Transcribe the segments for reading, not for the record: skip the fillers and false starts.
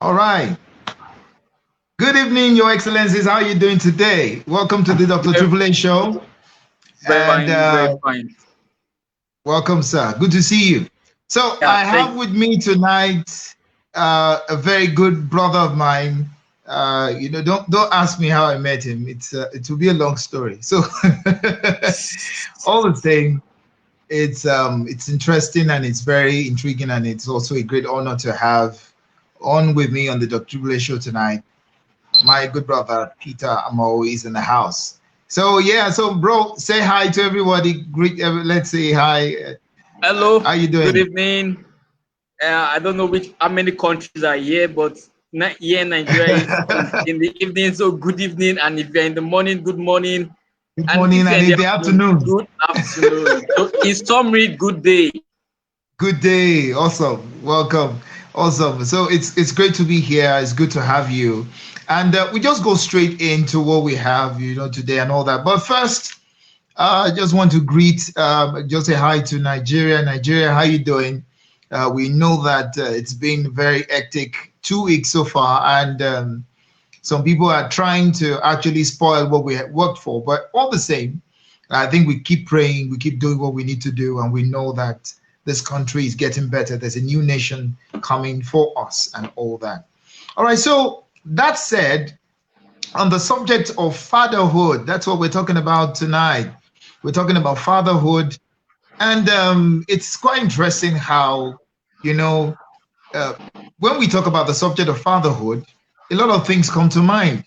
All right. Good evening, Your Excellencies. How are you doing today? Welcome to the Dr. Very, Triple A show. very And fine, very fine. welcome, sir. Good to see you. So Yeah, I have thank. with me tonight a very good brother of mine. Don't ask me how I met him. It will be a long story. So all the same, it's interesting and it's very intriguing and it's also a great honor to have on with me on the Dr. Triple A show tonight. My good brother Peter Amoo is in the house. So yeah, so bro, say hi to everybody. Let's say hi. Hello, How you good doing? evening. I don't know how many countries are here, but here in Nigeria is in the evening. So good evening, and if you're in the morning, good morning, Good and morning if you're and in in the the afternoon, afternoon. good afternoon. So in summary, good day. Good day. Awesome. Welcome. Awesome. So it's great to be here. It's good to have you. And we just go straight into what we have, today and all that. But first, I just want to greet, just say hi to Nigeria. Nigeria, how you doing? We know that it's been very hectic 2 weeks so far, and some people are trying to actually spoil what we had worked for. But all the same, I think we keep praying, we keep doing what we need to do, and we know that this country is getting better. There's a new nation coming for us, and all that. All right. So that said, on the subject of fatherhood, that's what we're talking about tonight. We're talking about fatherhood, and it's quite interesting how, you know, uh, when we talk about the subject of fatherhood, a lot of things come to mind.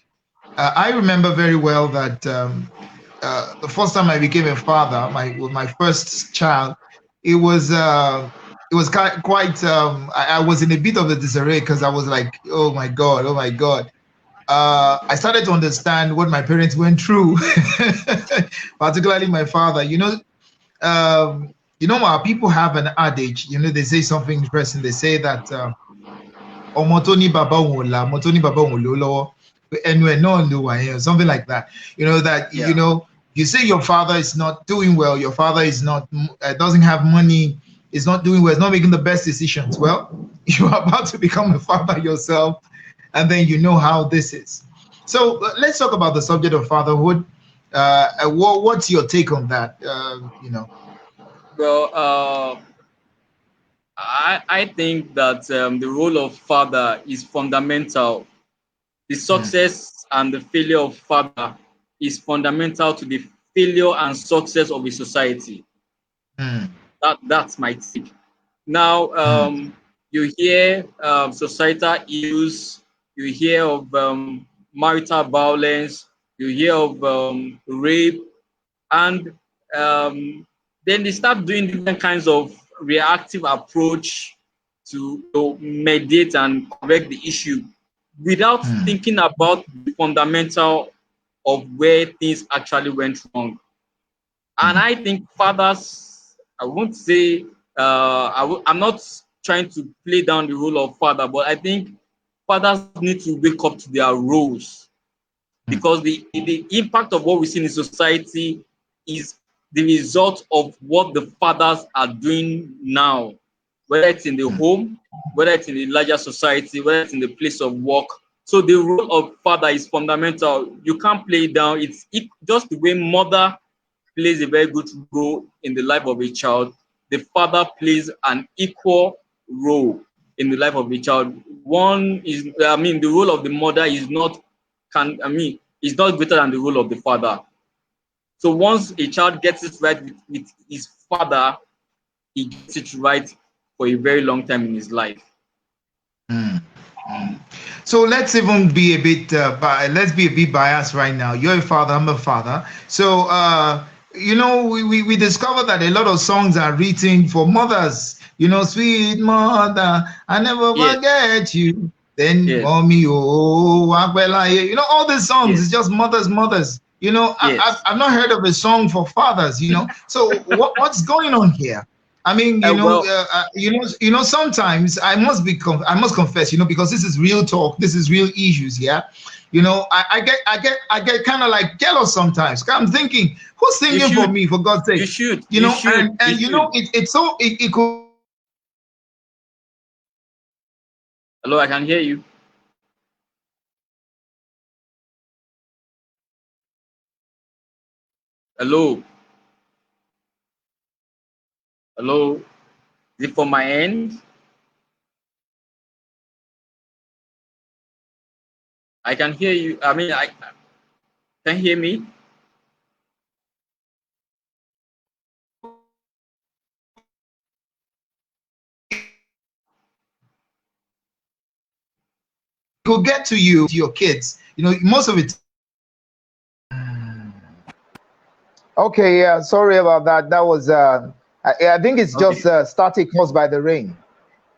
I remember very well that the first time I became a father, with my first child, it was quite. I was in a bit of a disarray because I was like, oh my god, oh my god. I started to understand what my parents went through, particularly my father. Our people have an adage. They say something interesting. They say that ọmọ tó ní bàbá òun ò là, ọmọ tó ní bàbá òun ò lówó lọ́wọ́, pé ẹnu ẹ̀ náà ló wà yẹn, something like that. Yeah. You say your father is not doing well, your father is not doesn't have money, is not doing well, is not making the best decisions. Well, you're about to become a father yourself, and then you know how this is. So let's talk about the subject of fatherhood. What's your take on that? Well, I think that the role of father is fundamental. The Mm, success and the failure of father is fundamental to the failure and success of a society. mm, That's my take. Now, mm, you hear societal issues, you hear of marital violence, you hear of rape, and um, then they start doing different kinds of reactive approach to mediate and correct the issue without mm, thinking about the fundamental of where things actually went wrong. And mm, I think fathers, I won't say, I'm not trying to play down the role of father, but I think fathers need to wake up to their roles mm, because the impact of what we see in society is the result of what the fathers are doing now, whether it's in the mm, home, whether it's in the larger society, whether it's in the place of work. So the role of father is fundamental. You can't play it down. Just the way mother plays a very good role in the life of a child, the father plays an equal role in the life of a child. The role of the mother is not is not greater than the role of the father. So once a child gets it right with his father, he gets it right for a very long time in his life. mm, mm. So let's even be a bit let's be a bit biased right now. You're a father, I'm a father. So we discovered that a lot of songs are written for mothers. Sweet mother, I never Yes, forget you. Then yes, mommy, oh, Agbelaye. All these songs yes, is just mothers, mothers. yes. I've not heard of a song for fathers. So what's going on here? I mean, Well, sometimes I must confess, because this is real talk, this is real issues, yeah. I get kind of like jealous sometimes. 'Cause I'm thinking, who's you singing for should, me, for God's you sake? should, You you know, should, and you and should. it's so it could Hello, I can hear you. Hello, hello. Is it from my end? I can hear you. I mean, I can hear me. Go get to your kids. Most of it. Okay, yeah, sorry about that. That was I think it's just Okay, static caused by the rain.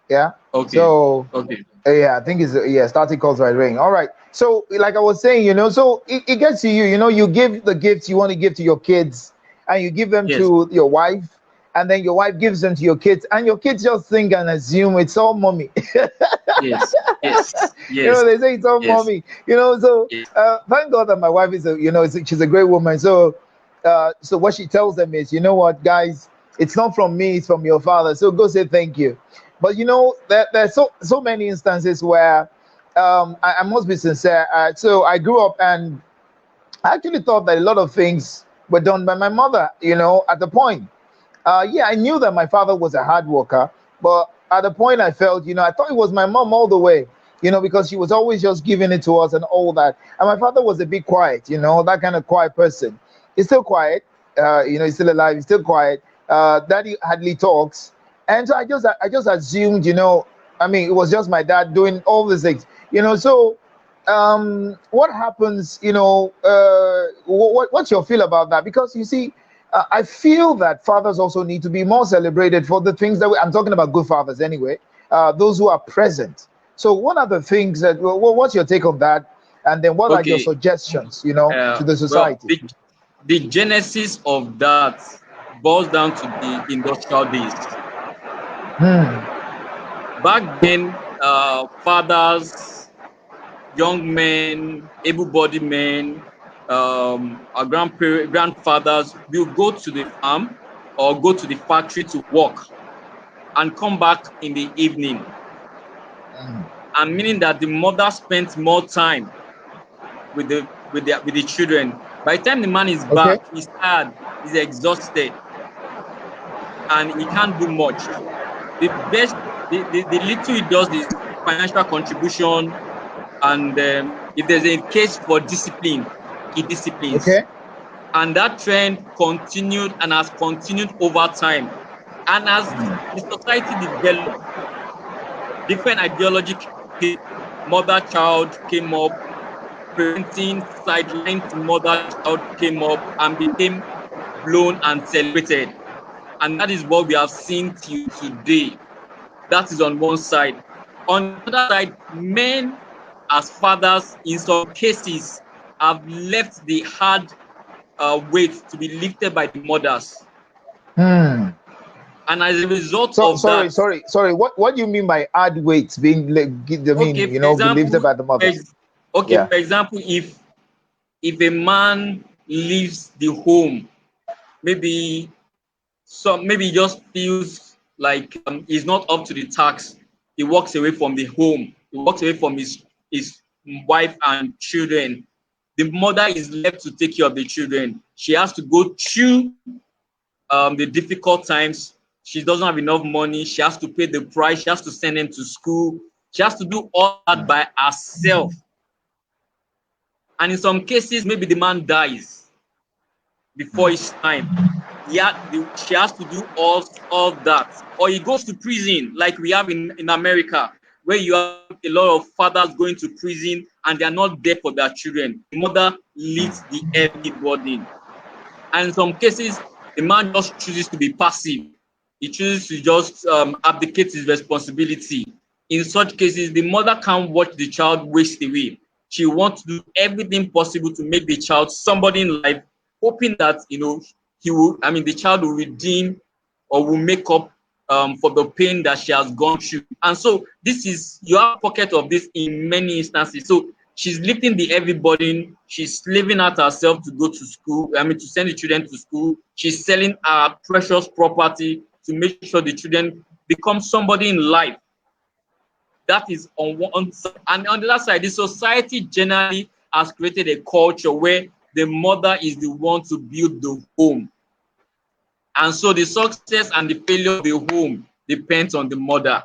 Yeah. okay, So okay. yeah, I think it's yeah, static caused by rain. All right. So like I was saying, so it gets to you. You give the gifts you want to give to your kids, and you give them Yes, to your wife, and then your wife gives them to your kids, and your kids just think and assume it's all mommy. yes, yes, yes, They say it's all yes, mommy. So yes. thank God that my wife is she's a great woman. So what she tells them is, what, guys, it's not from me, it's from your father. So go say thank you. But there's so many instances where I must be sincere. So I grew up and I actually thought that a lot of things were done by my mother. At the point. Yeah, I knew that my father was a hard worker, but at the point I felt, I thought it was my mom all the way, because she was always just giving it to us and all that. And my father was a bit quiet, that kind of quiet person. He's still quiet, he's still alive, he's still quiet. Daddy hardly talks, and so I just assumed, I mean, it was just my dad doing all these things, So, what happens, what's your feel about that? Because you see, I feel that fathers also need to be more celebrated for the things that I'm talking about. Good fathers, anyway, those who are present. So, what are the things that? What's your take on that? And then, what are your Okay. suggestions? To the Well, society. the genesis of that boils down to the industrial days. Hmm. Back then, fathers, young men, able-bodied men, our grandfathers will go to the farm or go to the factory to work and come back in the evening. And meaning that the mother spends more time with the children. By the time the man is Okay. back, he's tired, he's exhausted, and he can't do much. The best, the little he does is financial contribution, and if there's a case for discipline, he disciplines. Okay. And that trend continued and has continued over time. And as the society developed, different ideology came, mother child came up, parenting sidelined to mother child came up and became blown and celebrated. And that is what we have seen till today. That is on one side. On the other side, men as fathers, in some cases, have left the hard weight to be lifted by the mothers. Hmm. And as a result So of sorry, that, sorry, sorry. What do you mean by add weight being I okay, mean, for be lifted example, by the mother? Yeah. if a man leaves the home, maybe maybe he just feels like he's not up to the task. He walks away from the home. He walks away from his wife and children. The mother is left to take care of the children. She has to go through the difficult times. She doesn't have enough money. She has to pay the price. She has to send them to school. She has to do all that by herself. And in some cases, maybe the man dies before his time. Yeah, she has to do all that. Or he goes to prison, like we have in America, where you have a lot of fathers going to prison and they are not there for their children. The mother leads the heavy burden. And in some cases, the man just chooses to be passive. He chooses to just abdicate his responsibility. In such cases, the mother can't watch the child waste away. She wants to do everything possible to make the child somebody in life, hoping that the child will redeem or will make up for the pain that she has gone through. And so you have a pocket of this in many instances. So she's lifting the heavy burden. She's living out herself to go to school. To send the children to school. She's selling her precious property to make sure the children become somebody in life. That is on one side. And on the other side, the society generally has created a culture where the mother is the one to build the home. And so the success and the failure of the home depends on the mother.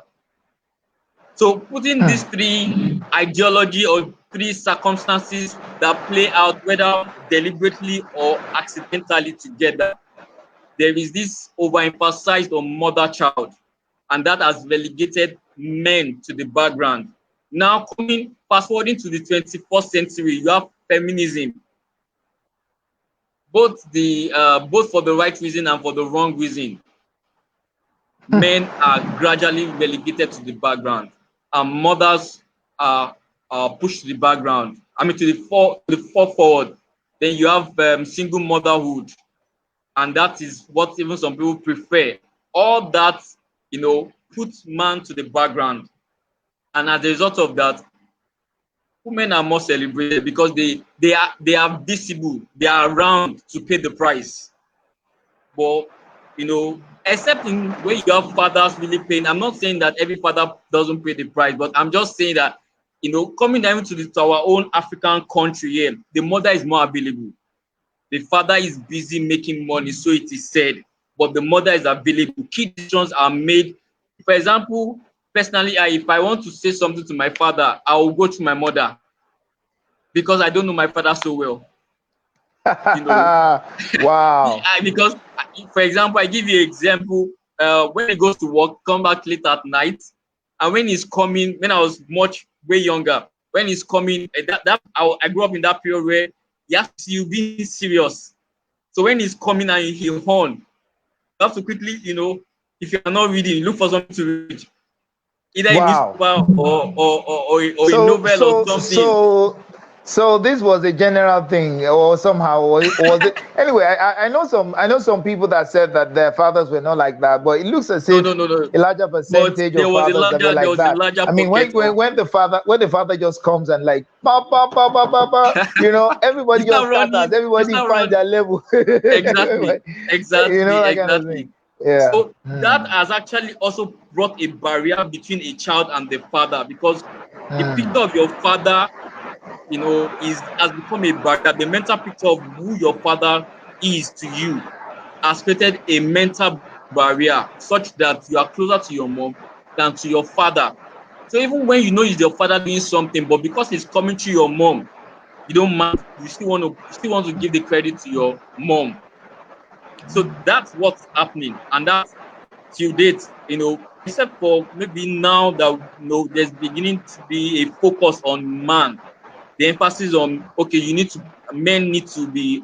So putting these three ideology or three circumstances that play out, whether deliberately or accidentally together, there is this overemphasized on mother-child, and that has relegated men to the background. Now, fast forwarding to the 21st century, you have feminism, both for the right reason and for the wrong reason. Men are gradually relegated to the background, and mothers are pushed to the background. I mean, to the forward. Then you have single motherhood, and that is what even some people prefer. All that, puts man to the background, and as a result of that, women are more celebrated because they are visible, they are around to pay the price. But except in where you have fathers really paying, I'm not saying that every father doesn't pay the price, but I'm just saying that coming down to our own African country here, the mother is more available. The father is busy making money, so it is said, but the mother is available. Key decisions are made. For example, personally, if I want to say something to my father, I will go to my mother because I don't know my father so well. Wow. Because, for example, I give you an example. When he goes to work, come back late at night, and when he's coming, when I was much way younger, when he's coming, I grew up in that period where you have to see you being serious. So when he's coming and he horn, you have to quickly, if you're not reading, look for something to read, either a Wow. newspaper or a novel or something. So this was a general thing, or somehow, or was it? Anyway, I know some people that said that their fathers were not like that, but it looks as No, if no, no, no. a larger But percentage of fathers that were there like was a that. larger I mean, pocket of. when the father just comes and like ba ba ba ba ba ba, You everybody just start scatters, running. You everybody start finds running. their level, Exactly, that kind of thing. exactly. Yeah. So that has actually also brought a barrier between a child and the father, because the picture of your father, has become a barrier. The mental picture of who your father is to you has created a mental barrier such that you are closer to your mom than to your father. So even when you know it's your father doing something, but because it's coming to your mom, you don't mind. You still want to give the credit to your mom. So that's what's happening, and that's till date. Except for maybe now that there's beginning to be a focus on man. The emphasis on, okay, men need to be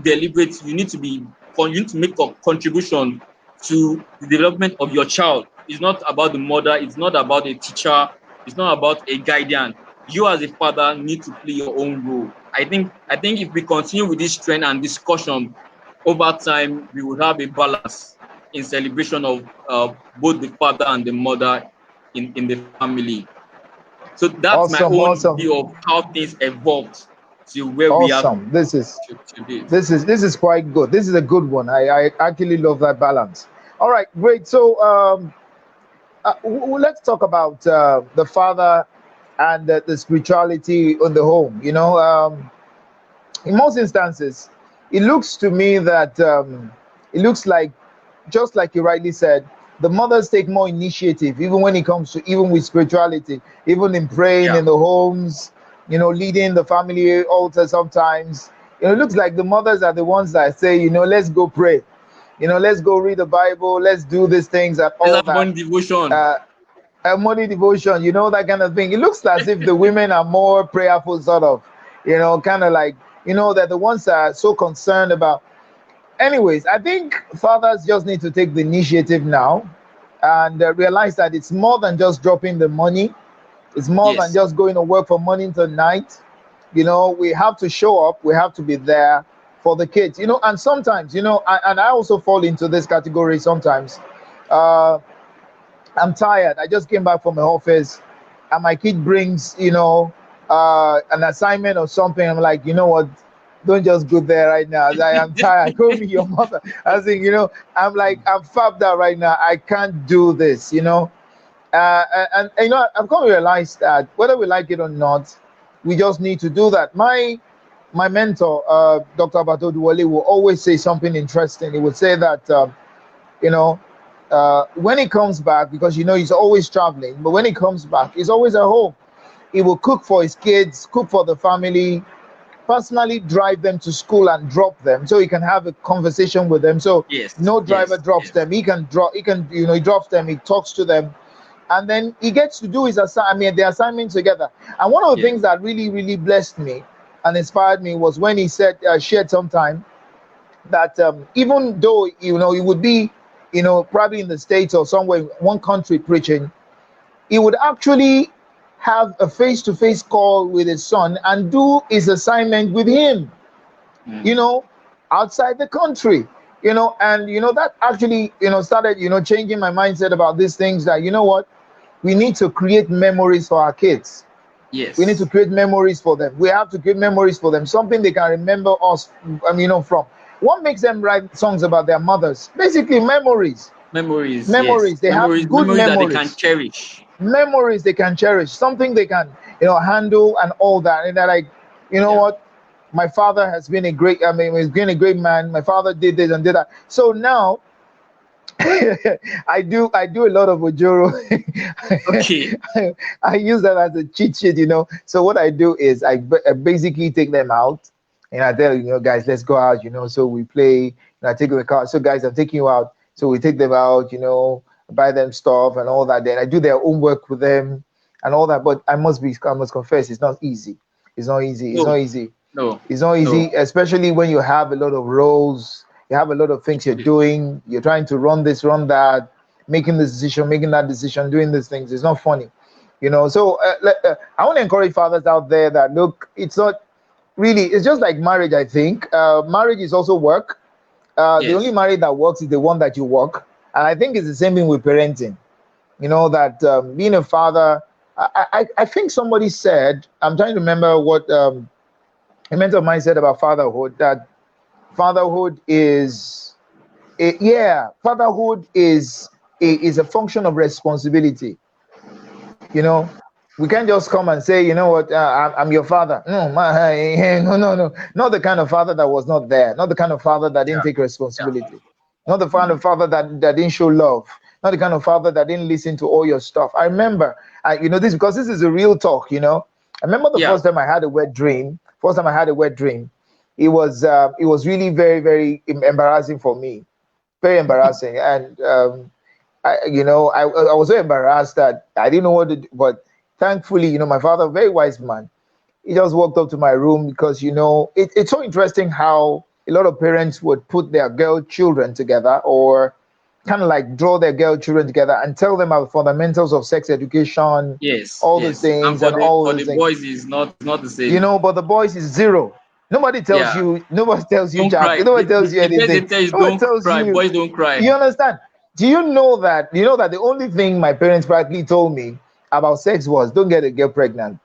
deliberate. You need to make a contribution to the development of your child. It's not about the mother. It's not about a teacher. It's not about a guardian. You as a father need to play your own role. I think if we continue with this trend and discussion over time, we would have a balance in celebration of both the father and the mother in the family. So that's my Awesome, own awesome, view of how things evolved to where we are awesome. This is today. quite good. This is a good one. I actually love that balance. All right, great. So let's talk about the father and the spirituality in the home. In most instances, it looks to me that it looks like, just like you rightly said, the mothers take more initiative, even when it comes to, even with spirituality, even in praying Yeah. in the homes, leading the family altar sometimes. It looks like the mothers are the ones that say, let's go pray, let's go read the Bible, let's do these things and Let's all have that. one devotion. Uh, a morning devotion, that kind of thing. It looks as if the women are more prayerful, sort of, kind of like, that the ones that are so concerned about. Anyways, I think fathers just need to take the initiative now and realize that it's more than just dropping the money. It's more than Yes. just going to work from morning to night. We have to show up. We have to be there for the kids. And sometimes, and I also fall into this category sometimes. Uh, I'm tired. I just came back from the office, and my kid brings, an assignment or something. I'm like, you know what? Don't just go there right now. I am tired. Call me your mother. I think, I'm like, I'm fabbed out right now. I can't do this. I've come to realize that whether we like it or not, we just need to do that. my mentor, Dr. Abadoduwale, will always say something interesting. He would say that, you know, when he comes back, because he's always traveling, but when he comes back, he's always at home. He will cook for his kids, cook for the family, personally drive them to school and drop them, so he can have a conversation with them. So Yes, no driver yes, drops yes, them. He can drop. He can, he drops them. He talks to them, and then he gets to do his the assignment together. And one of the yes, things that really, really blessed me and inspired me was when he said, shared some time that even though he would be, probably in the States or somewhere in one country preaching, he would actually have a face-to-face call with his son and do his assignment with him, you mm, know, outside the country, and that actually, started, changing my mindset about these things, that what, we need to create memories for our kids. We need to yes. create memories for them. We have to create memories for them, something they can remember us, from. What makes them write songs about their mothers? Basically, memories. Memories, yes. Memories. They have good Memories that they can memories. cherish. Memories they can cherish, something they can, handle, and all that. And they're like, Yeah. what? My father has been a great, he's been a great man. My father did this and did that. So now I do a lot of ojoro. Okay. I use that as a cheat sheet. So what I do is I basically take them out, and I tell guys, let's go out. So we play. And I take them a car. So guys, I'm taking you out. So we take them out. Buy them stuff and all that. Then I do their homework with them and all that. But I must confess, it's not easy. It's not easy. It's No, not easy. no, It's not no. easy, especially when you have a lot of roles, you have a lot of things you're doing, you're trying to run this, run that, making this decision, making that decision, doing these things. It's not funny, So I want to encourage fathers out there that, look, it's not really, it's just like marriage, I think. Marriage is also work. The only Yes. marriage that works is the one that you work. And I think it's the same thing with parenting, that being a father, I think somebody said, I'm trying to remember what a mentor of mine said about fatherhood, that fatherhood is fatherhood is a function of responsibility. We can't just come and say, what, I'm your father. No, no, not the kind of father that was not there, not the kind of father that didn't Yeah. take Yeah. responsibility, not the kind Mm. of father that didn't show love, not the kind of father that didn't listen to all your stuff. I remember, this, because this is a real talk. I remember the Yeah. first time I had a wet dream. First time I had a wet dream, it was really very, very embarrassing for me, very embarrassing. And I was so embarrassed that I didn't know what to do. But thankfully, my father, very wise man, he just walked up to my room, because it's so interesting how a lot of parents would put their girl children together, or kind of like draw their girl children together and tell them about fundamentals of sex education, Yes. all those Yes. And things, and all for those the things. boys is not the same. But the boys is zero. Yeah. Nobody tells you Don't jack. cry. Nobody tells you The first they anything. tell is Nobody don't tells cry. you. Boys don't cry. You understand? Do you know that the only thing my parents practically told me about sex was, don't get a girl pregnant.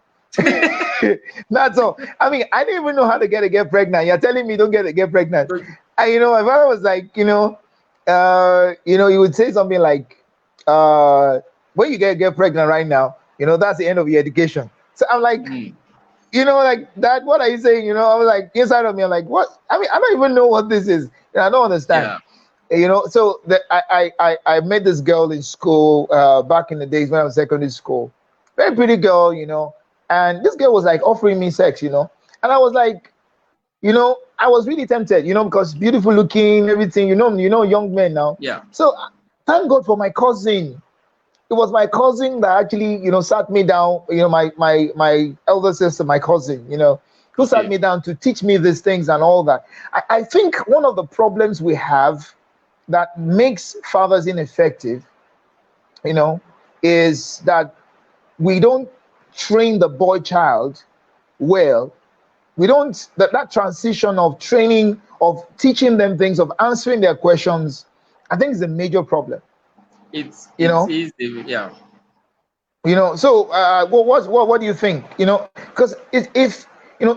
That's all. I mean, I didn't even know how to get a girl pregnant. You're telling me don't get a girl pregnant. And my father was like, he would say something like, when you get a girl pregnant right now, that's the end of your education. So I'm like, Mm. like that, what are you saying? I was like, inside of me, I'm like, what? I mean, I don't even know what this is. I don't understand. Yeah. So I met this girl in school, back in the days when I was secondary school. Very pretty girl, and this girl was like offering me sex, and I was like, I was really tempted, because beautiful looking, everything, young men now. Yeah. So thank God for my cousin. It was my cousin that actually, sat me down, my elder sister, my cousin, who sat Okay. me down to teach me these things and all that. I think one of the problems we have that makes fathers ineffective, you know, is that we don't train the boy child well. We don't, that transition of training, of teaching them things, of answering their questions, I think is a major problem, It's you it know. is yeah. So what do you think, because if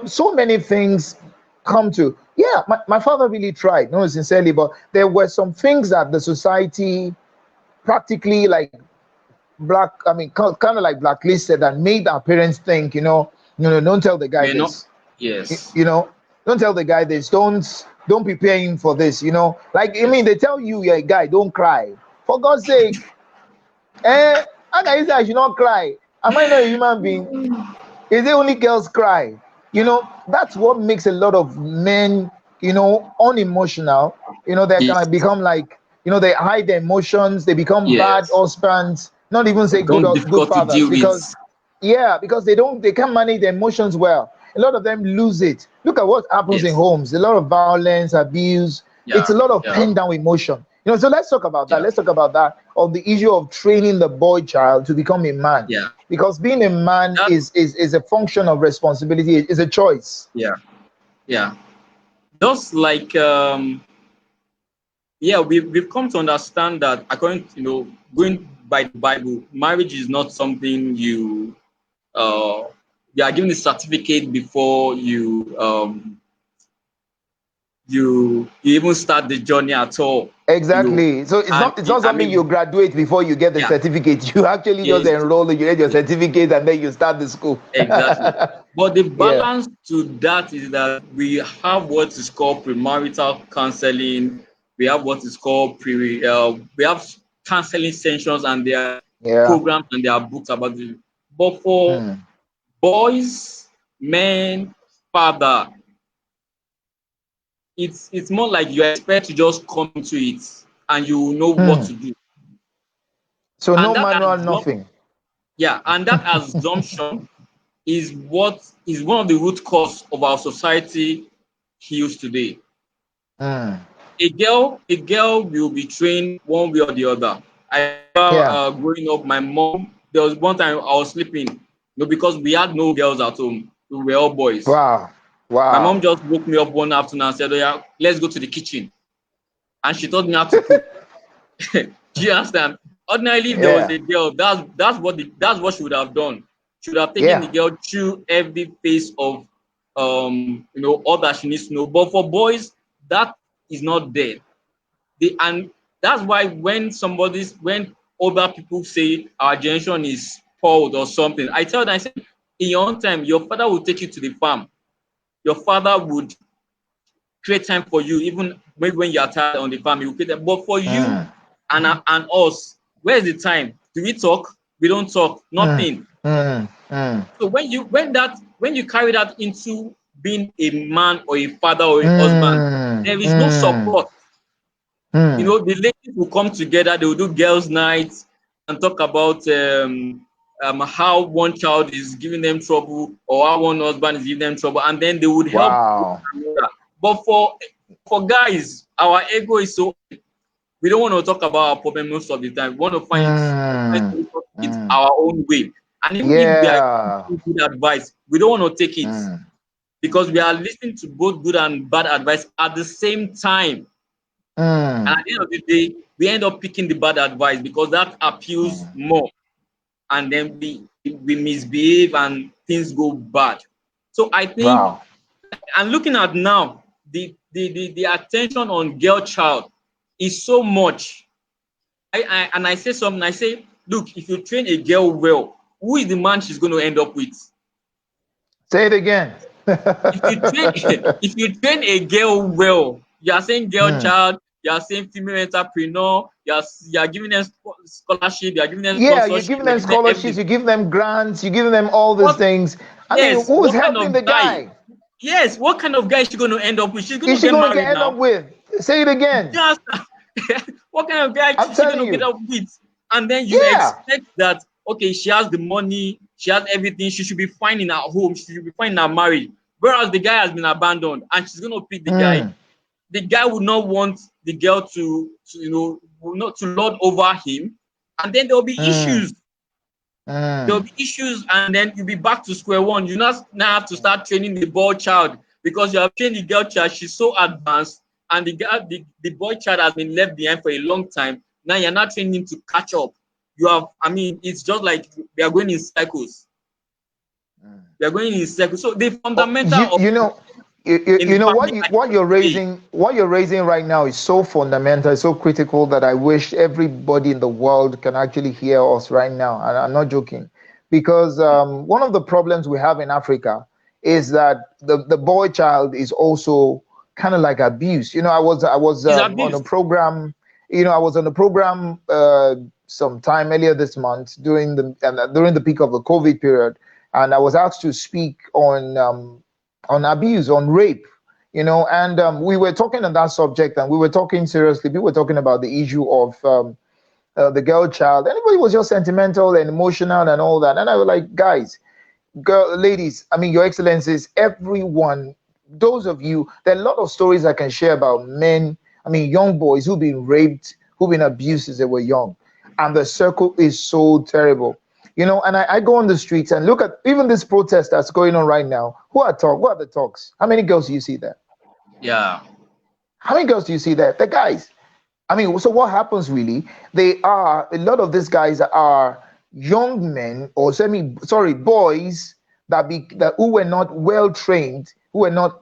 so many things come to, yeah, my father really tried, no, sincerely, but there were some things that the society practically, like, kind of like blacklisted, and made our parents think, don't tell the guy We're not this, yes. you know Don't tell the guy this. Don't prepare him for this. You know, like I mean, they tell you, yeah, guy, don't cry. For God's sake, how can you say I should not cry? Am I not a human being? Is it only girls cry? You know, that's what makes a lot of men, you know, unemotional. You know, they kind Yes. of become like, you know, they hide their emotions. They become bad Yes. husbands. Not even say Become good difficult to fathers, deal with. because yeah, because they can't manage their emotions well. A lot of them lose it. Look at what happens in Yes. homes. A lot of violence, abuse. It's Yeah. a lot of Yeah. pen down emotion. You know, so let's talk about that. Yeah. Let's talk about that, of the issue of training the boy child to become a man, Yeah. because being a man That. is a function of responsibility, is a choice. Yeah. Yeah. Just like yeah, we've come to understand that according to, going by the Bible, marriage is not something uh you are given a certificate before you even start the journey at all. You know, Exactly. So and it's not I something you mean, graduate before you get the yeah, certificate. You actually just yes, enroll, you get your certificate, and then you start the school. exactly. But the Yeah. balance to that is that we have what is called premarital counseling. We have what is called we have counseling sessions, and there are Yeah. programs and there are books about it. But for Hmm. boys, men, father, it's more like you expect to just come into it and you know what Hmm. to do. So And no that manual, assumption, nothing. yeah, and that assumption is what is one of the root cause of our society heals today. Hmm. A girl will be trained one way or the other. I remember Yeah. growing up, my mom. There was one time I was sleeping, because we had no girls at home. We were all boys. Wow. My mom Wow. just woke me up one afternoon and said, "Oh yeah, let's go to the kitchen," and she taught me how to cook. Do you understand? Ordinarily, if there was Yeah. a girl, that's what she would have done. She would have taken the Yeah. girl through every phase of all that she needs to know. But for boys, that is not there. And that's why when older people say our generation is spoiled or something, I tell them, I say, in your own time, your father will take you to the farm. Your father would create time for you, even maybe when you are tired on the farm, he will create time. But for you Hmm. and us, where's the time? Do we talk? We don't talk. Hmm. Nothing. Hmm. Hmm. So when you carry that into being a man or a father or a husband, Hmm. there is no Hmm. support. Hmm. The ladies will come together, they will do girls' nights and talk about how one child is giving them trouble or how one husband is giving them trouble, and then they would help Wow. another. But for guys, our ego is so, we don't want to talk about our problem most of the time. We want to find Hmm. it Hmm. our own way. And even if they are Yeah. giving good advice, we don't want to take it Hmm. because we are listening to both good and bad advice at the same time. And Hmm. at the end of the day, we end up picking the bad advice because that appeals Hmm. more. And then we misbehave and things go bad. So I think, Wow. and looking at now, the attention on girl child is so much. I say something, I say, look, if you train a girl well, who is the man she's going to end up with? Say it again. If you train if you train a girl well, you are saying girl Hmm. child, you are saying female entrepreneur, you are giving them scholarship, you are giving them Yeah, you're sponsorship, giving you are them giving them scholarships, everything. you give them grants, you give them all these What things. I mean, Yes, who's what kind helping of the guy? guy? Yes, what kind of guy is she going to end up with? She's going Is to she get going to married end up now. with? Say it again. Just what kind of guy I'm is she going telling to get you. up with? And then you Yeah. expect that, okay, she has the money, she has everything, she should be fine in her home, she should be fine in her marriage. Whereas the guy has been abandoned and she's going to pick the guy. Hmm. The guy would not want the girl will not to lord over him. And then there'll be Hmm. issues. There'll Hmm. be issues, and then you'll be back to square one. You now have to start training the boy child because you have trained the girl child. She's so advanced, and the boy child has been left behind for a long time. Now you're not training to catch up. I mean, it's just like we are going in cycles. We are going in circles. So the Oh, fundamental of you know, in the you know family what you're today, raising right now is so fundamental, so critical, that I wish everybody in the world can actually hear us right now. And I'm not joking, because one of the problems we have in Africa is that the boy child is also kind of like abuse. I was It's on a abuse. program. I was on a program sometime earlier this month during the peak of the COVID period, and I was asked to speak on abuse, on rape. And we were talking on that subject, and we were talking seriously. We were talking about the issue of the girl child. Anybody was just sentimental and emotional and all that. And I was like, guys, girl, ladies, I mean, your excellencies, everyone, those of you, there are a lot of stories I can share about men, I mean, young boys who've been raped, who've been abused since they were young. And the circle is so terrible. And I go on the streets and look at even this protest that's going on right now. What are the talks? How many girls do you see there? Yeah. How many girls do you see there? The guys. I mean, so what happens really? A lot of these guys are young men, or boys that who were not well trained, who were not,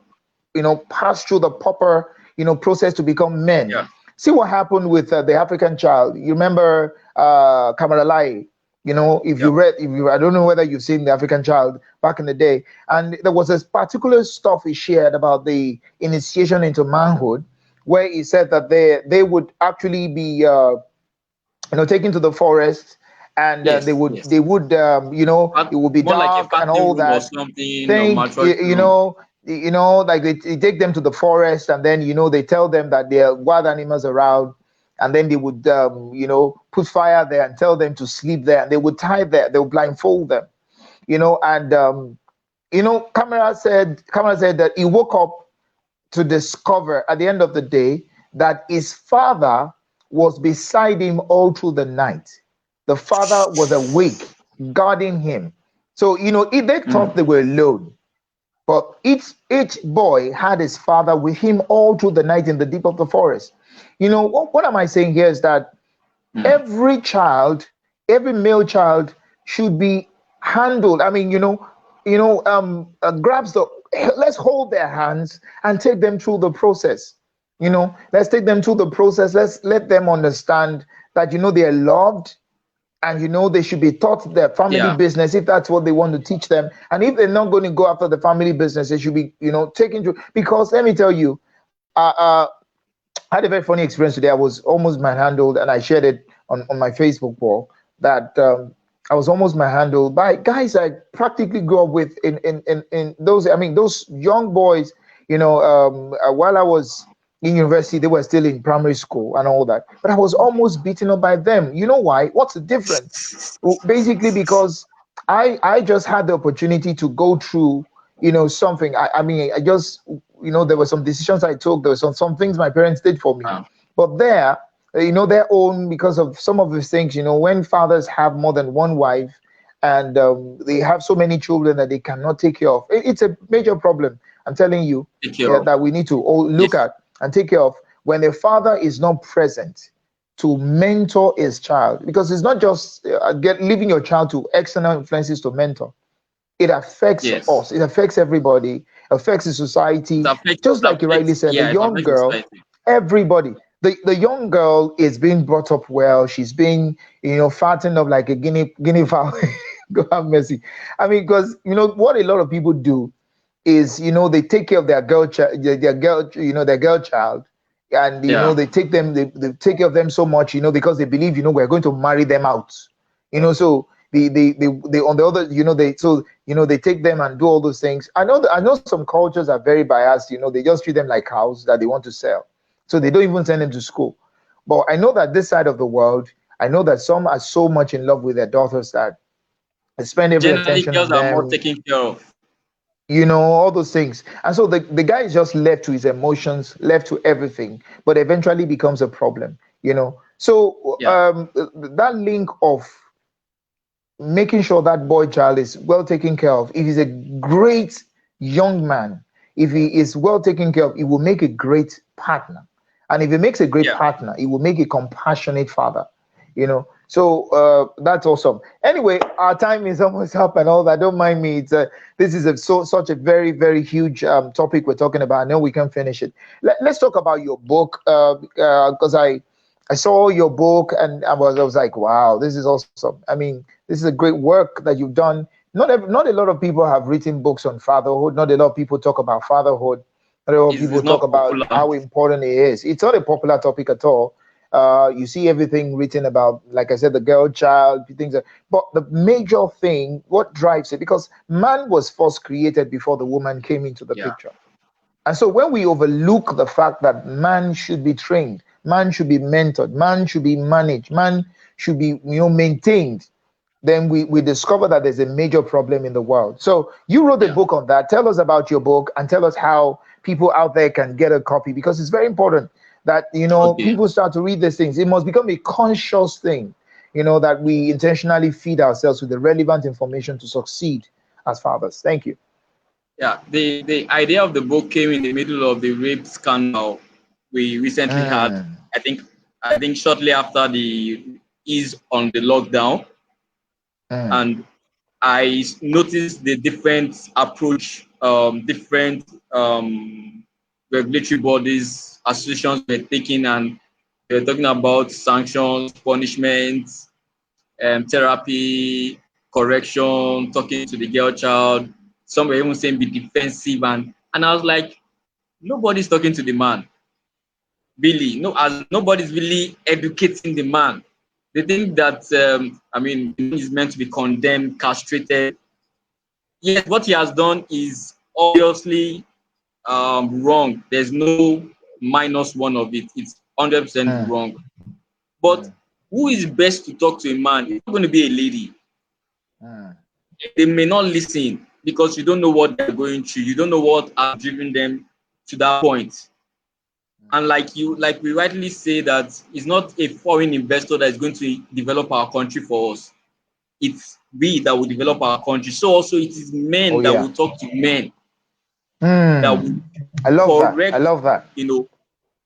passed through the proper, process to become men. Yeah. See what happened with the African child. You remember Kamaralai? Yep. I don't know whether you've seen the African child back in the day, and there was this particular stuff he shared about the initiation into manhood, where he said that they would actually be taken to the forest, and Yes. Yes. it would be More like a dark and fasting all room or that. something, or Think maturity room. like they take them to the forest, and then they tell them that there are wild animals around, and then they would put fire there and tell them to sleep there, and they would tie there, they would blindfold them, and Camera said that he woke up to discover at the end of the day that his father was beside him all through the night. The father was awake, guarding him. So, they thought Mm. they were alone, but each boy had his father with him all through the night in the deep of the forest. What am I saying here is that Mm. every child, every male child should be handled. I mean, grabs the, let's hold their hands and take them through the process. Let's take them through the process. Let's let them understand that, they are loved, and they should be taught their family Yeah. business if that's what they want to teach them. And if they're not going to go after the family business, they should be, taken through. Because let me tell you, I had a very funny experience today. I was almost manhandled, and I shared it on my Facebook wall that I was almost manhandled by guys I practically grew up with in those. I mean, those young boys. While I was in university, they were still in primary school and all that. But I was almost beaten up by them. You know why? What's the difference? Well, basically because I just had the opportunity to go through something. I mean, I just there were some decisions I took. There were some things my parents did for me. Uh, But there, their own, because of some of these things, when fathers have more than one wife, and they have so many children that they cannot take care of, it's a major problem. I'm telling you, take care of. that we need to all look Yes. at and take care of when the father is not present to mentor his child, because it's not just leaving your child to external influences to mentor. It affects Yes. us. It affects everybody. Affects the society. It Just like you rightly affects, said, the yeah, it young affects the girl, society. everybody. The young girl is being brought up well. She's being, fattened up like a guinea fowl. God have mercy. I mean, because what a lot of people do is, they take care of their girl child, their girl child, and Yeah. they take care of them so much, because they believe, we're going to marry them out, so they on the other, they take them and do all those things. I know some cultures are very biased, they just treat them like cows that they want to sell, so they don't even send them to school. But I know that this side of the world, I know that some are so much in love with their daughters that they spend every Generally, attention girls on are more them, taken care of. all those things. And so the guy is just left to his emotions, left to everything, but eventually becomes a problem. So Yeah. that link of making sure that boy child is well taken care of. If he's a great young man, if he is well taken care of, he will make a great partner. And if he makes a great Yeah. partner, he will make a compassionate father. So that's awesome. Anyway, our time is almost up and all that. Don't mind me. This is such a very, very huge topic we're talking about. I know we can finish it. Let's talk about your book, because I saw your book, and I was like, wow, this is awesome. I mean, this is a great work that you've done. not a lot of people have written books on fatherhood. Not a lot of people talk about fatherhood. Not a lot of people It's talk not about popular. how important it is. It's not a popular topic at all. You see everything written about, like I said, the girl child, things. But the major thing, what drives it, because man was first created before the woman came into the Yeah. picture. And so when we overlook the fact that man should be trained, man should be mentored, man should be managed, man should be maintained, then we discover that there's a major problem in the world. So you wrote a Yeah. book on that. Tell us about your book and tell us how people out there can get a copy, because it's very important that Okay. people start to read these things. It must become a conscious thing, that we intentionally feed ourselves with the relevant information to succeed as fathers. Thank you. Yeah. The idea of the book came in the middle of the rape scandal we recently had. Mm, I think I think shortly after the ease on the lockdown, mm, and I noticed the different approach, different regulatory bodies, associations were taking, and they were talking about sanctions, punishments, therapy, correction, talking to the girl child. Some were even saying be defensive, and I was like, nobody's talking to the man, really. No, as nobody's really educating the man. They think that the man is meant to be condemned, castrated. Yes, what he has done is obviously wrong. There's no minus one of it. It's 100% mm, wrong. But mm, who is best to talk to a man? It's not going to be a lady. mm, They may not listen because you don't know what they're going through. You don't know what has driven them to that point. And like we rightly say that it's not a foreign investor that is going to develop our country for us. It's we that will develop our country. So also it is oh men that yeah. will talk to men that will I love that. I correct, love that.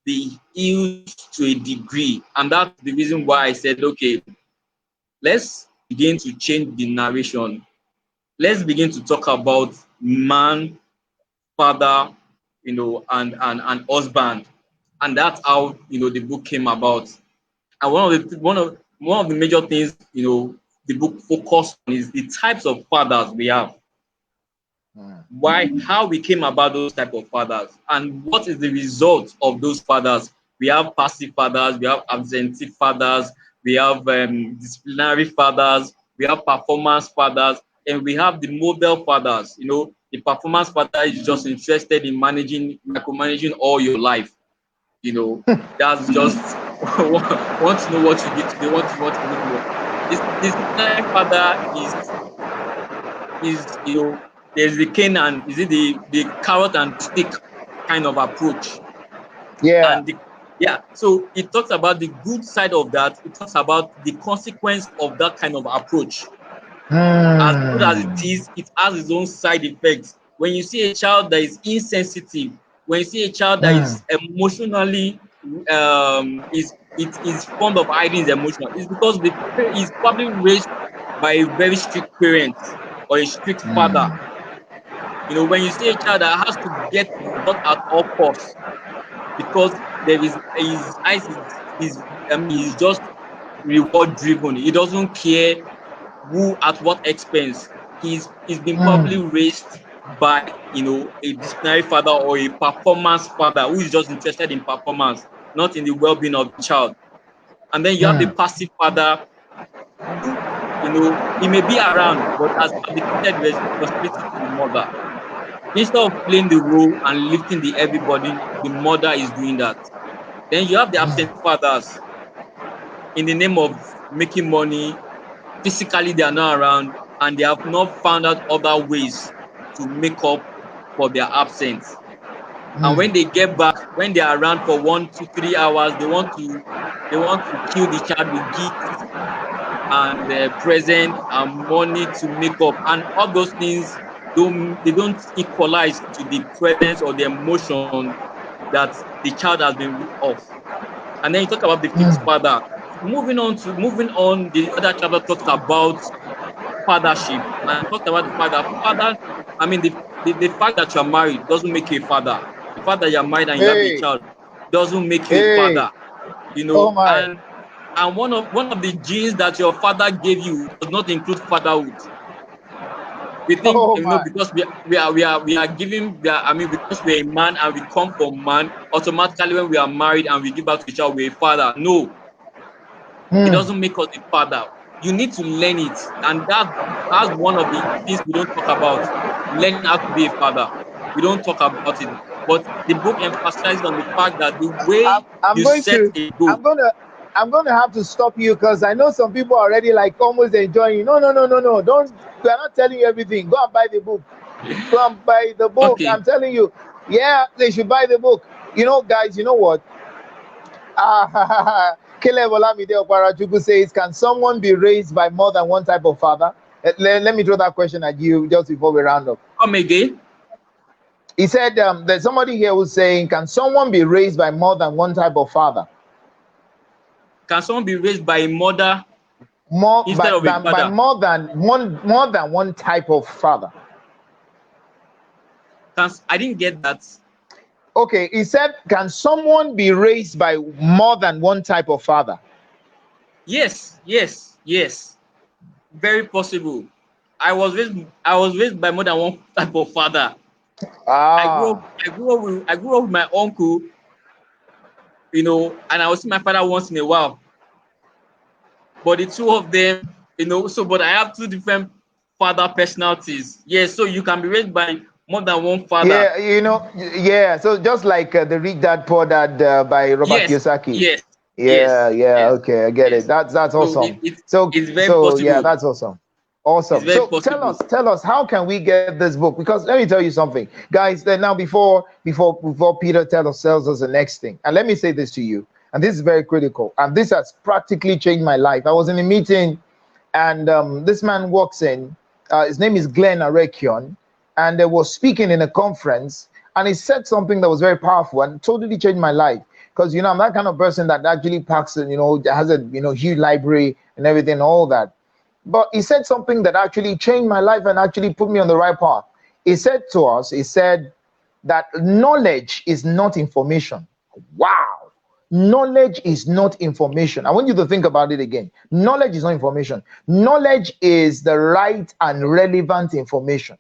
the ills to a degree. And that's the reason why I said, okay, let's begin to change the narration. Let's begin to talk about man, father, and husband. And that's how the book came about. And one of the major things the book focused on is the types of fathers we have. Mm, Why, how we came about those type of fathers, and what is the result of those fathers. We have passive fathers, we have absentee fathers, we have disciplinary fathers, we have performance fathers, and we have the model fathers. The performance father is just interested in micromanaging all your life. That's just want to know what you did today, want to know what you did tomorrow. This disciplinary father is there's the cane and is it the carrot and the stick kind of approach. yeah. And so it talks about the good side of that. It talks about the consequence of that kind of approach. As good as it Mm, is, it has its own side effects. When you see a child that is insensitive, when you see a child that mm, is emotionally is fond of hiding his emotion, it's because he's probably raised by a very strict parent or a strict father. mm, When you see a child that has to get result at all costs because there is his eyes is he's just reward driven. He doesn't care who at what expense. He's been probably mm, raised by a disciplinary father or a performance father who is just interested in performance, not in the well-being of the child. And then you have the mm, passive father who he may be around but has abdicated responsibility to the mother. Instead of playing the role and lifting the heavy burden, the mother is doing that. Then you have the absentee fathers in the name of making money. Physically, they are not around and they have not found out other ways to make up for their absence. And mm, when they get back, when they are around for 1 to 3 hours, they want to kill the child with gifts and present and money to make up, and all those things don't equalize to the presence or the emotion that the child has been ripped off. And then you talk about the fifth mm, father. Moving on, the other chapter talks about fathership, and talked about the fact that father, the fact that you're married doesn't make you a father. The fact that you're married and you have a hey, child doesn't make you a hey, father. oh my. And one of the genes that your father gave you does not include fatherhood. We think, Oh my. because we are giving, because we're a man and we come from man, automatically when we are married and we give back to each other, we're a father. No, it Hmm. doesn't make us a father. You need to learn it, and that's one of the things we don't talk about. Learning how to be a father, we don't talk about it. But the book emphasizes on the fact that the I'm, way I'm you going set to a goal. I'm gonna I'm gonna have to stop you because I know some people are already like almost enjoying. No, no, no, no, no. Don't, we're not telling you everything. Go and buy the book. Go and buy the book. Okay, I'm telling you. Yeah, they should buy the book. You know, guys, you know what? Caleb Olamide Okparachuku says, can someone be raised by more than one type of father? Let me throw that question at you just before we round up. come again. He said, there's somebody here who's saying, can someone be raised by more than one type of father? Can someone be raised by a mother More instead of a by father? more than one type of father. I didn't get that. Okay, he said, can someone be raised by more than one type of father? Yes, yes, yes. Very possible. I was raised by more than one type of father. I grew up Ah, I grew up with my uncle, and I will see my father once in a while. But the two of them, but I have two different father personalities. Yes, so you can be raised by more than one father. yeah, yeah. So just like the Rich Dad Poor Dad by Robert Yes, Kiyosaki. yes, Yeah, yes, yeah. yes, Okay, I get it. yes. That's So awesome. So it's very so yeah, possible. that's awesome. It's Awesome. very So possible. tell us, how can we get this book? Because let me tell you something, guys. Then now before Peter tells us the next thing, and let me say this to you, and this is very critical, and this has practically changed my life. I was in a meeting, and this man walks in. His name is Glenn Arekion, and they was speaking in a conference, and he said something that was very powerful and totally changed my life. Because I'm that kind of person that actually packs, has a huge library and everything, all that. But he said something that actually changed my life and actually put me on the right path. He said that knowledge is not information. Wow. Knowledge is not information. I want you to think about it again. Knowledge is not information. Knowledge is the right and relevant information.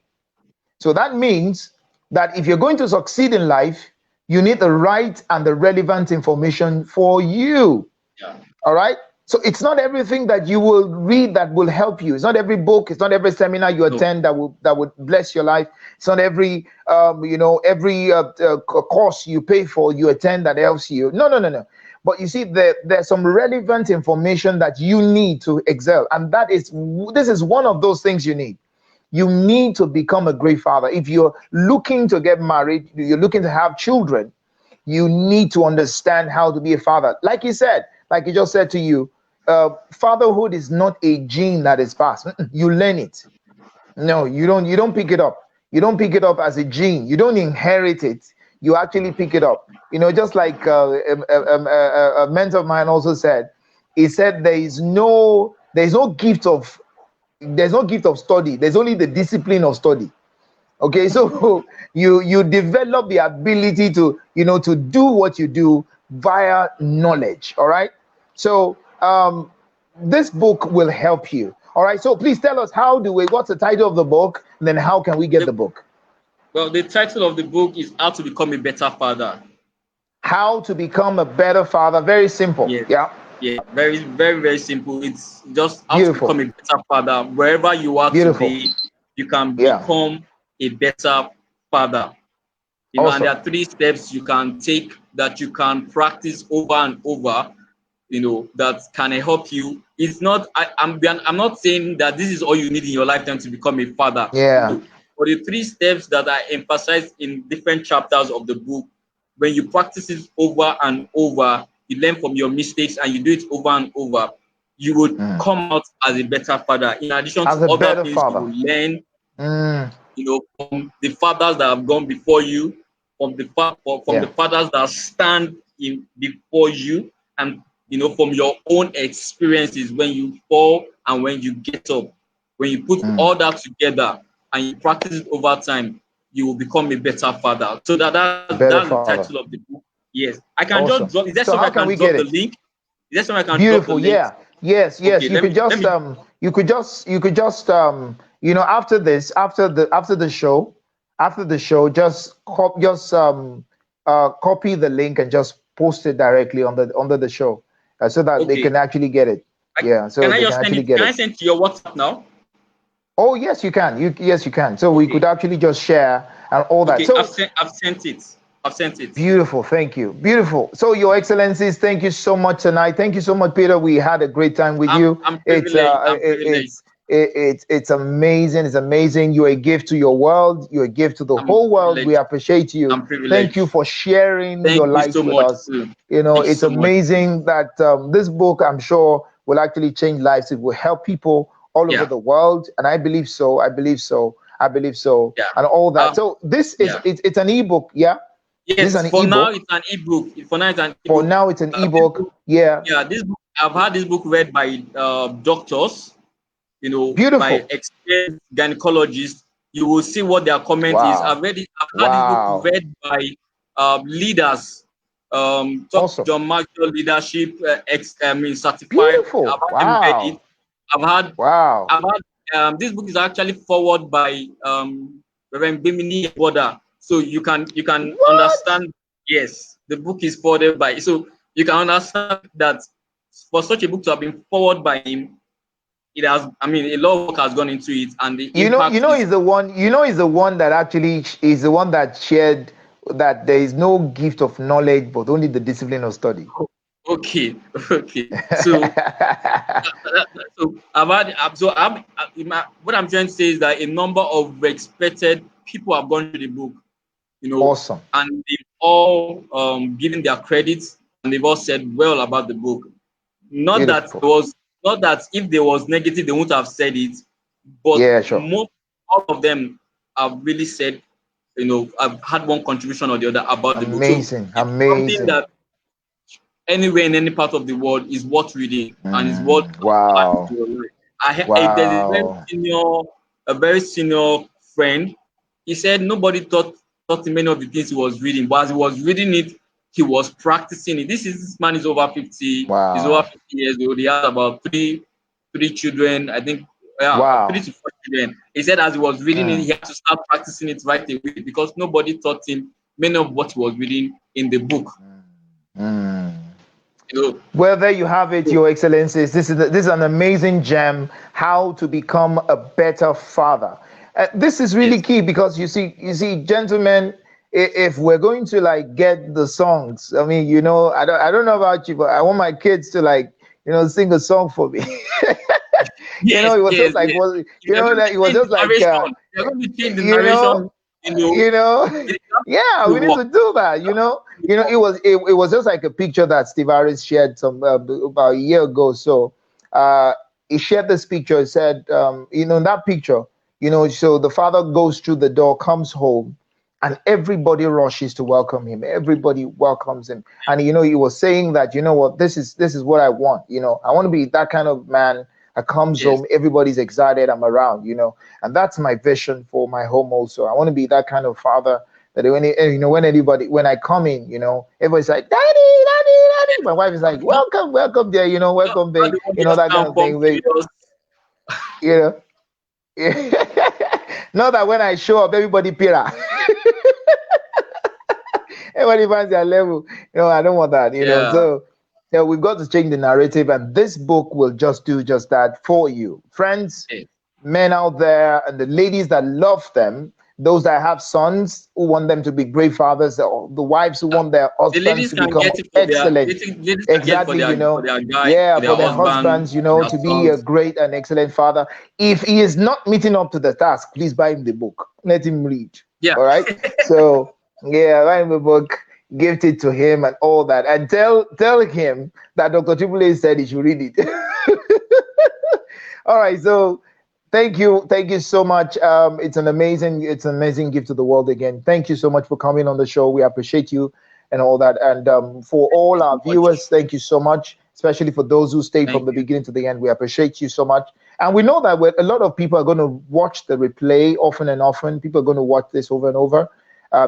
So that means that if you're going to succeed in life, you need the right and the relevant information for you. Yeah. All right. So it's not everything that you will read that will help you. It's not every book. It's not every seminar you No. attend that would bless your life. It's not every every course you pay for you attend that helps you. No, no, no, no. But you see, there's some relevant information that you need to excel, and this is one of those things you need. You need to become a great father. If you're looking to get married, you're looking to have children, you need to understand how to be a father. Like he said, like he just said to you, fatherhood is not a gene that is passed. You learn it. No, you don't. You don't pick it up. You don't pick it up as a gene. You don't inherit it. You actually pick it up. Just like a mentor of mine also said. He said there's no gift of study. There's only the discipline of study. Okay, so you develop the ability to do what you do via knowledge. All right. So this book will help you. All right. So please tell us, what's the title of the book? And then how can we get the book? Well, the title of the book is How to Become a Better Father. How to become a better father. Very simple. Yes. Yeah. Yeah. Very, very, very simple. It's just how to Beautiful. become a better father. Wherever you are Beautiful. today, you can Yeah. become a better father. And there Awesome. are 3 steps you can take that you can practice over and over, that can help you. It's not, I'm not saying that this is all you need in your lifetime to become a father. Yeah. No. But the 3 steps that are emphasized in different chapters of the book, when you practice it over and over, you learn from your mistakes and you do it over and over, you would Mm. come out as a better father. In addition As to a other better things you father. will learn, Mm. from the fathers that have gone before you, from the Yeah. fathers that stand in before you, and from your own experiences when you fall and when you get up. When you put Mm. all that together and you practice it over time, you will become a better father. So A that's better the father. title of the book. Yes, I can just Awesome. drop. Is there So somewhere how I can can we get drop the it? link? Is there somewhere I can drop the Beautiful. link? Yeah. Yes. Okay, You could let just me. you could just after this, after the show, copy the link and just post it directly on the under the show, so that they Okay. can actually get it. Yeah, so Can I they can just send actually it? get Can I it. send to your WhatsApp now? Oh yes, you can. Yes, you can. So we could Okay. actually just share and all that. Okay. So I've sent it. I've sent it. beautiful. Thank you. Beautiful. So, Your Excellencies, thank you so much tonight. Thank you so much, Peter. We had a great time with you. I'm It's privileged. I'm privileged. it's amazing. It's amazing. You're a gift to your world. You're a gift to the I'm whole world. We privileged. appreciate you. I'm Thank you privileged. for sharing Thank your you light so with much. us. Too. Thank you It's so much. amazing that this book, I'm sure, will actually change lives. It will help people all over Yeah. the world, and I believe so. I believe so. I believe so, Yeah. and all that. Um. So this is Yeah. it's an ebook. Yeah, this is Yes. an For now, ebook. it's an ebook. For now, it's an For ebook. now, it's an This ebook. book. Yeah, Yeah. This book. I've had this book read by doctors. By beautiful. experienced gynecologists. You will see what their comment is. Wow, I've had this book wow, read by leaders, top awesome, John Maxwell leadership, certified. I've beautiful. had them read it. Wow, I've had, wow. I've had, this book is actually forwarded by Reverend Bimini Boda. So you can What? understand. Yes, the book is forwarded by. So you can understand that for such a book to have been forwarded by him, it has, I mean, a lot of work has gone into it, and the impact is He's the one. He's the one that actually is the one that shared that there is no gift of knowledge, but only the discipline of study. okay. Okay, so so I've had so what I'm trying to say is that a number of respected people have gone through the book, Awesome, and they've all given their credits, and they've all said well about the book. Not that beautiful. it was not that if there was negative they wouldn't have said it, but Yeah, sure. most all of them have really said, I've had one contribution or the other about the book. So Amazing, it's something amazing. that anywhere in any part of the world is worth reading and is worth adding Wow, to your life. There's wow. a very senior friend. He said nobody taught him many of the things he was reading, but as he was reading it, he was practicing it. This man is over 50. He's over Wow. 50 years old. He has about three children. I think, yeah, three Wow. to four children. He said as he was reading it, he Mm, had to start practicing it right away because nobody taught him many of what he was reading in the book. mm. You know, Well, there you have it, so, Your Excellencies. This is an amazing gem. How to become a better father. This is really yes. key because gentlemen, if we're going to like get the songs, I mean, I don't know about you, but I want my kids to like, sing a song for me. Yes, It was just yes, like yes. was, If you're going to that it was change just the like, narration, you're going to change the you know, narration, you know it has yeah, to we need work. to do that. It was just like a picture that Steve Harris shared about a year ago. So he shared this picture. He said, in that picture, so the father goes through the door, comes home, and everybody rushes to welcome him. Everybody welcomes him, and he was saying that, what, this is what I want. I want to be that kind of man that comes Yes. home, everybody's excited, I'm around. And that's my vision for my home also. I want to be that kind of father that when I come in, everybody's like, daddy, daddy, daddy. My wife is like, welcome, welcome there, welcome, Not babe, the one just that kind now of thing, babe, pumping us. you know. Not that when I show up, everybody pira. Everybody finds their level. I don't want that, Yeah. So we've got to change the narrative, and this book will just do just that for you. Friends, Yes. men out there, and the ladies that love them, those that have sons who want them to be great fathers, or the wives who want their The husbands ladies to can become get it for their excellent. ladies can get Exactly, for their guy, yeah, for their for their husband, husbands, for their to be a sons. great and excellent father. If he is not meeting up to the task, please buy him the book. Let him read. Yeah. All right. So yeah, buy him the book, gift it to him, and all that, and tell him that Dr. Triple said he should read it. All right. So thank you so much. It's an amazing gift to the world again. Thank you so much for coming on the show. We appreciate you and all that. And for Thank all you our so much. viewers, thank you so much, especially for those who stayed from Thank the you. beginning to the end. We appreciate you so much. And we know that a lot of people are going to watch the replay often and often. People are going to watch this over and over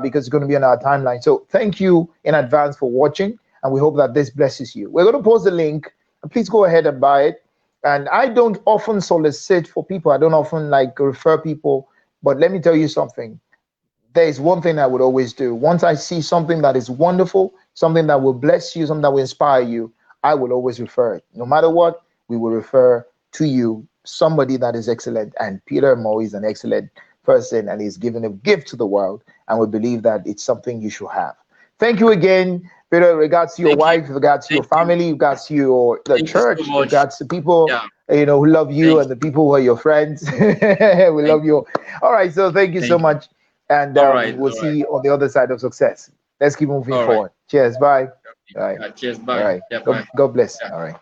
because it's going to be on our timeline. So thank you in advance for watching. And we hope that this blesses you. We're going to post the link. Please go ahead and buy it. And I don't often solicit for people. I don't often like refer people. But let me tell you something. There is one thing I would always do. Once I see something that is wonderful, something that will bless you, something that will inspire you, I will always refer it. No matter what, we will refer to you somebody that is excellent. And Peter Mo is an excellent person, and he's given a gift to the world. And we believe that it's something you should have. Thank you again, Peter. In regards to your Thank you. wife, in regards to your Thank you. family, in regards to your the Thank you so church, in much. regards to people Yeah. who love you Thank and the you. people who are your friends. We Thank love you. you. All right. So thank you so Thank you. much, and All right. we'll All right. see you on the other side of success. Let's keep moving All right. forward. Cheers. Bye. All right. Cheers. All Bye. right. Yeah. God, Bye. God bless. Yeah. All right.